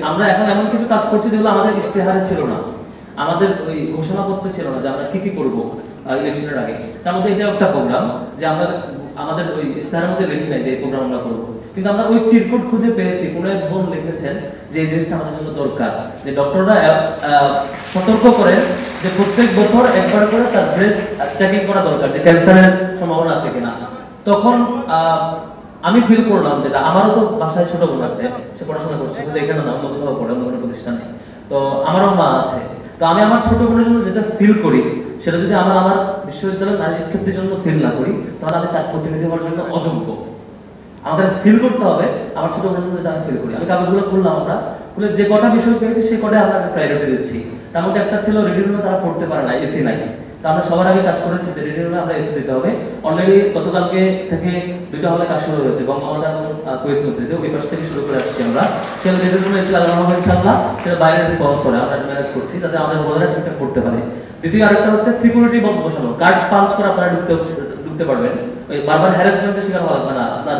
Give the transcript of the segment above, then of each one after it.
আমরা এখন এমন কিছু কাজ করছি যেগুলো আমাদের ইশতেহারে ছিল না, আমাদের ওই ঘোষণাপত্রে ছিল না যে আমরা কি কি করব ইলেকশনের আগে। তার মধ্যে এটা একটা প্রোগ্রাম যে আমরা আমাদের ওই ইশতেহারের মধ্যে লিখি নাই যে এই প্রোগ্রাম আমরা করব, কিন্তু আমরা ওই চিরকুট খুঁজে পেয়েছি। কোন এক বোন লিখেছেন যে এই জিনিসটা আমাদের জন্য দরকার, যে ডক্টররা সতর্ক করেন যে প্রত্যেক বছর একবার করে তার ব্রেস্ট চেকিং করা দরকার, যে ক্যান্সারের সম্ভাবনা আছে কিনা। তখন আমি ফিল করলাম যেটা, আমারও তো বাসায় ছোট বোন আছে, সে পড়াশোনা করছে, কিন্তু এখানে না, অন্য কোথাও পড়ে, অন্য কোনো প্রতিষ্ঠানে। তো আমারও মা আছে। তো আমি আমার ছোট বোনের জন্য যেটা ফিল করি, সেটা যদি আমার বিশ্ববিদ্যালয়ের নারী শিক্ষার্থীর জন্য ফিল না করি, তাহলে আমি তার প্রতিনিধি হওয়ার জন্য অযোগ্য। আমাকে ফিল করতে হবে আমার ছোট বোনের জন্য যেটা আমি ফিল করি। আমি কাগজগুলো খুললাম, আমরা খুলে যে কটা বিষয় পেয়েছি সেই কটাই আমরা প্রায়োরিটি দিচ্ছি। তার মধ্যে একটা ছিল রিডিং রুমে তারা পড়তে পারে না, এসি নাই। তো আমরা সবার আগে কাজ করেছি যে রিডিং রুমে আমরা এসি দিতে হবে। অলরেডি গতকালকে থেকে 2টা হলে কাজ শুরু হয়েছে, বঙ্গমাতা এবং কুয়েত মসজিদে, ওই পাশ থেকে শুরু করে আসছি আমরা। সেটা রিডিং রুমে এসি লাগানো হবে ইনশাআল্লাহ, সেটা বাইরের স্পন্সরে আমরা ম্যানেজ করছি যাতে আমাদের বোনেরা ঠিকঠাক পড়তে পারে। দ্বিতীয় আরেকটা হচ্ছে সিকিউরিটি বক্স বসানো, কার্ড পাঞ্চ করে আপনারা ঢুকতে পারবেন, ওই বারবার হ্যারাসমেন্টের শিকার হওয়া লাগবে না। আপনার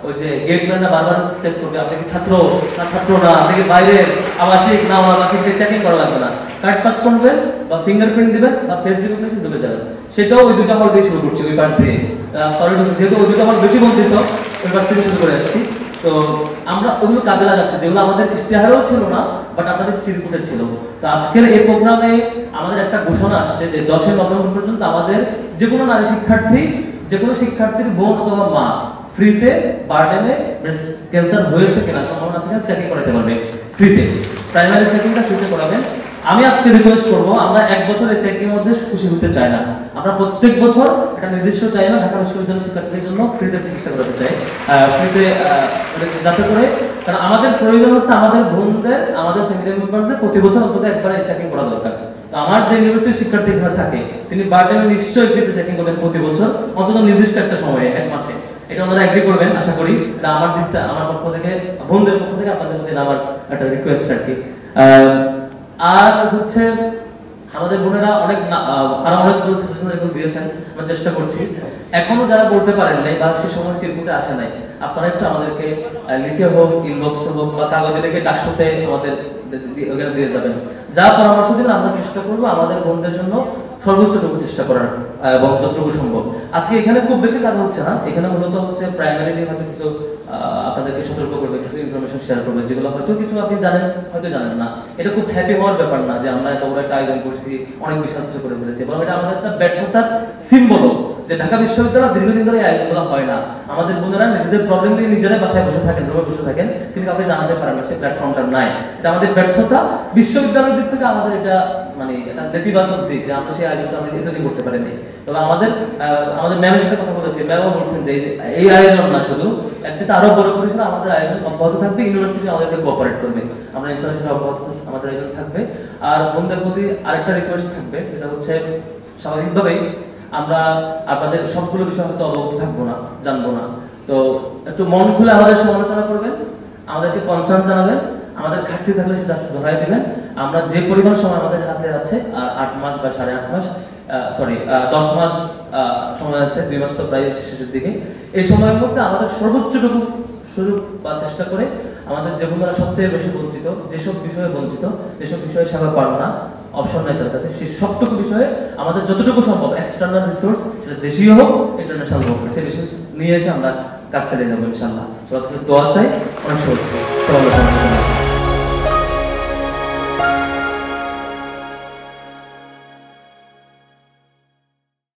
ওই যে গেটম্যানরা বারবার চেক করবে আপনি কি ছাত্র না ছাত্র না, আপনি কি বাইরে আবাসিক না অনাবাসিক, চেকিং করা লাগবে না। কার্ড পাঁচ করবেন বা ফিঙ্গারপ্রিন্ট দিবেন বা ফেস রিকগনিশন ঢুকে যাবেন। সেটাও ওই 2টা হল দিয়ে শুরু করছি, ওই পাশ দিয়ে। সরি যেহেতু ওই 2টা হল বেশি বঞ্চিত, ওই পাশ থেকে শুরু করে আসছি। তো আমরা ওগুলো কাজে লাগাচ্ছি যেগুলো আমাদের ইশতেহারেও ছিল না, বাট আপনাদের চিরকুটে ছিল। তো আজকের এই প্রোগ্রামে আমাদের একটা ঘোষণা আসছে যে 10 নভেম্বর পর্যন্ত আমাদের যে কোনো নারী শিক্ষার্থী, যে কোনো শিক্ষার্থীর বোন অথবা মা ফ্রিতে বার্ডেনে ব্রেস্ট ক্যান্সার হয়েছে কিনা, সম্ভাবনা আছে কিনা চেকিং করাতে পারবে ফ্রিতে। প্রাইমারি চেকিংটা ফ্রিতে করাবেন। আমি আজকে রিকোয়েস্ট করব, আমরা 1 বছর এই চেকিং এর মধ্যে খুশি হতে চাই না। আমরা প্রত্যেক বছর একটা নির্দিষ্ট টাইমে ঢাকা বিশ্ববিদ্যালয়ের শিক্ষার্থীদের জন্য ফ্রিতে চিকিৎসা করাতে চাই, ফ্রিতে, যাতে করে, কারণ আমাদের প্রয়োজন হচ্ছে আমাদের বোনদের, আমাদের ফ্যামিলি মেম্বারসদের প্রতি বছর অন্তত একবার এই চেকিং করা দরকার। তো আমার যে ইউনিভার্সিটির শিক্ষার্থী এখানে থাকে, তিনি বার্ডেনে নিশ্চয়ই ফ্রিতে চেকিং করবেন প্রতি বছর, অন্তত নির্দিষ্ট একটা সময়ে, 1 মাসে। এটা ওনারা এগ্রি করবেন আশা করি। এটা আমার দিকটা, আমার পক্ষ থেকে, বোনদের পক্ষ থেকে আপনাদের প্রতি আমার একটা রিকোয়েস্ট আর কি। আর হচ্ছে আমাদের বোনেরা আরো অনেকগুলো সাজেশন এখন দিয়েছেন, আমরা চেষ্টা করছি। এখনো যারা বলতে পারেন নাই বা সে সময় চিরকুটে আসে নাই, আপনারা একটু আমাদেরকে লিখে হোক, ইনবক্সে হোক বা কাগজে লিখে ডাকশোতে আমাদের ওখানে দিয়ে যাবেন। যা পরামর্শ দিন আমরা চেষ্টা করবো আমাদের বোনদের জন্য সর্বোচ্চটুকু চেষ্টা করার এবং যতটুকু সম্ভব। আজকে এখানে খুব বেশি কাজ হচ্ছে না, এখানে মূলত হচ্ছে প্রাইমারিলি হয়তো কিছু আপনাদেরকে সতর্ক করবে, কিছু ইনফরমেশন শেয়ার করবে যেগুলো হয়তো কিছু আপনি জানেন, হয়তো জানেন না। এটা খুব হ্যাপি হওয়ার ব্যাপার না যে আমরা এত বড় একটা আয়োজন করছি, অনেক বেশি কিছু করে ফেলেছি, বরং এটা আমাদের একটা ব্যর্থতার সিম্বলও, যে ঢাকা বিশ্ববিদ্যালয় দীর্ঘদিন ধরে এই আয়োজনগুলো হয় না। আমাদের বোনেরা নিজেদের প্রবলেম নিয়ে নিজেরাই বাসায় বসে থাকেন, রুমে বসে থাকেন, কিন্তু কাউকে জানাতে পারেন না, সেই প্ল্যাটফর্মটা নাই। এটা আমাদের ব্যর্থতা। বিশ্ববিদ্যালয়ের দিক থেকে আমাদের এটা মানে এটা নেতিবাচক দিক যে আমরা সেই আয়োজনটা আমরা এতদিন করতে পারিনি। তবে আমাদের ম্যামের সাথে কথা বলেছি, ম্যামও বলছেন যে এই আয়োজন না শুধু, এর চেয়ে আরো বড় পরিসরে আমাদের আয়োজন অব্যাহত থাকবে, ইউনিভার্সিটি আমাদেরকে কোঅপারেট করবে, আমরা ইনশাআল্লাহ অব্যাহত আমাদের আয়োজন থাকবে। আর বন্ধুদের প্রতি আরেকটা রিকোয়েস্ট থাকবে, সেটা হচ্ছে স্বাভাবিকভাবেই আমরা আপনাদের সবগুলো বিষয় হয়তো অবগত থাকবো না, জানবো না। তো একটু মন খুলে আমাদের সমালোচনা করবেন, আমাদেরকে কনসার্ন জানাবেন, আমাদের ঘাটতি থাকলে সেটা ধরাই দিবেন। আমরা যে পরিমাণ সময় আমাদের হাতে আছে, 8 মাস বা 8.5 মাস, 10 মাস সময় আছে, 2 মাস তো প্রায় শেষের দিকে, এই সময়ের মধ্যে আমাদের সর্বোচ্চটুকু সুযোগ বা চেষ্টা করে আমাদের যে বন্ধুরা সবচেয়ে বেশি বঞ্চিত, যেসব বিষয়ে বঞ্চিত, যেসব বিষয়ে সেবা পারো না, অপশন নাই তার কাছে, সেই সবটুকু বিষয়ে আমাদের যতটুকু সম্ভব এক্সটার্নাল রিসোর্স, সেটা দেশীয় হোক ইন্টারন্যাশনাল হোক, সেই রিসোর্স নিয়ে এসে আমরা কাজ চালিয়ে যাবো ইনশাআল্লাহ। সবার দোয়া চাই, অনেক শুভেচ্ছা।